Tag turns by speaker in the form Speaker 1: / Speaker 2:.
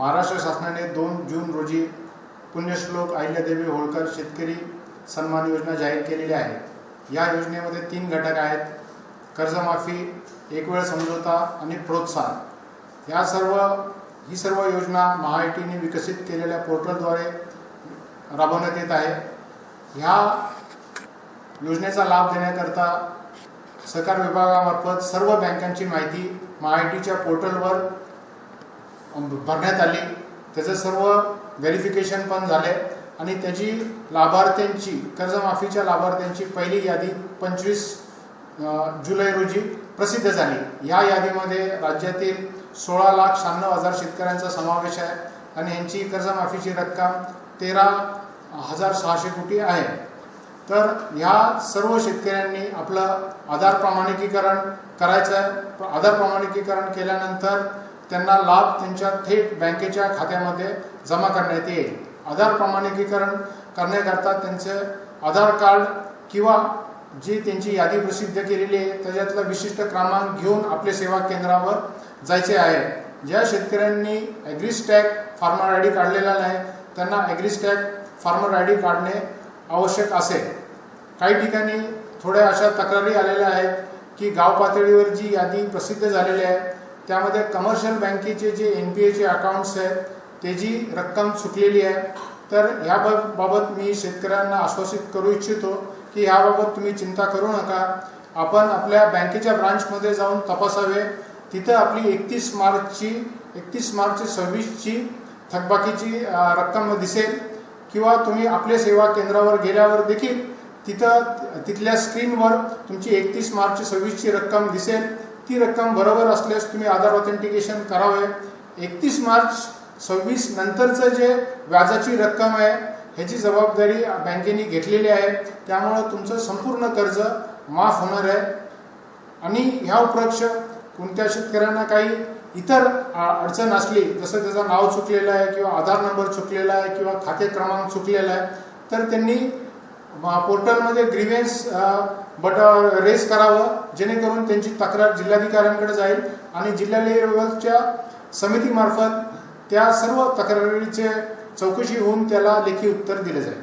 Speaker 1: महाराष्ट्र शासनाने 2 जून रोजी पुण्यश्लोक अहिल्यादेवी होळकर शेतकरी सन्मान योजना जाहीर केलेली आहे। या योजनेमध्ये 3 घटक आहेत: कर्जमाफी, एक वेळ समझोता आणि प्रोत्साहन। ही सर्व योजना महाआयटीने विकसित केलेल्या पोर्टलद्वारे राबवण्यात येत आहे। ह्या योजनेचा लाभ देण्याकरता सहकार विभागामार्फत सर्व बँकांची माहिती महाआयटीच्या पोर्टलवर भरण्यात आली। त्याचे सर्व व्हेरिफिकेशन पण झाले आणि त्याची लाभार्थ्यांची कर्जमाफीच्या लाभार्थ्यांची पहिली यादी 25 जुलै रोजी प्रसिद्ध झाली। या यादीमध्ये राज्यातील 16,96,000 शेतकऱ्यांचा समावेश आहे आणि यांची कर्जमाफीची रक्कम 13,600 कोटी आहे। तर ह्या सर्व शेतकऱ्यांनी आपलं आधार प्रमाणिकीकरण करायचं आहे। आधार प्रमाणिकीकरण केल्यानंतर त्यांना लाभ त्यांच्या थेट बँकेच्या खात्यामध्ये जमा करण्यात येईल। आधार प्रमाणिकीकरण करण्याकरता त्यांचे आधार कार्ड किंवा जी त्यांची यादी प्रसिद्ध केलेली आहे त्याच्यातला विशिष्ट क्रमांक घेऊन आपले सेवा केंद्रावर जायचे आहे। ज्या शेतकऱ्यांनी ॲग्रीस्टॅग फार्मर आय डी काढलेला नाही त्यांना ॲग्रीस्टॅग फार्मर आय डी काढणे आवश्यक असेल। काही ठिकाणी थोड्या अशा तक्रारी आलेल्या आहेत की गाव पातळीवर जी यादी प्रसिद्ध झालेली आहे त्यामध्ये कमर्शियल बँकेचे जे NPAचे अकाउंट्स आहेत त्याची रक्कम चुकलेली आहे। तर याबाबत मी शेतकऱ्यांना आश्वासित करू इच्छितो की याबाबत तुम्ही चिंता करू नका। आपण आपल्या बँकेच्या ब्रांचमध्ये जाऊन तपासावे। तिथं आपली 31 मार्च 26ची थकबाकीची रक्कम दिसेल किंवा तुम्ही आपल्या सेवा केंद्रावर गेल्यावर देखील तिथल्या स्क्रीनवर तुमची 31 मार्च 26ची रक्कम दिसेल। ती रक्कम बरोबर असल्यास तुम्ही आधार ऑथेंटिकेशन करावे। 31 मार्च 26 नंतरचं जे व्याजाची रक्कम आहे ह्याची जबाबदारी बँकेने घेतलेली आहे, त्यामुळे तुमचं संपूर्ण कर्ज माफ होणार आहे। आणि ह्या उपरक्ष कोणत्या शेतकऱ्यांना काही इतर अडचण असली, जसं त्याचं नाव चुकलेलं आहे किंवा आधार नंबर चुकलेला आहे किंवा खाते क्रमांक चुकलेला आहे, तर त्यांनी पोर्टलमध्ये ग्रीव्हन्स रेज करावं, जेणेकरून त्यांची तक्रार जिल्हाधिकाऱ्यांकडे जाईल आणि जिल्हा लेवलच्या समितीमार्फत त्या सर्व तक्रारीचे चौकशी होऊन त्याला लेखी उत्तर दिले जाईल।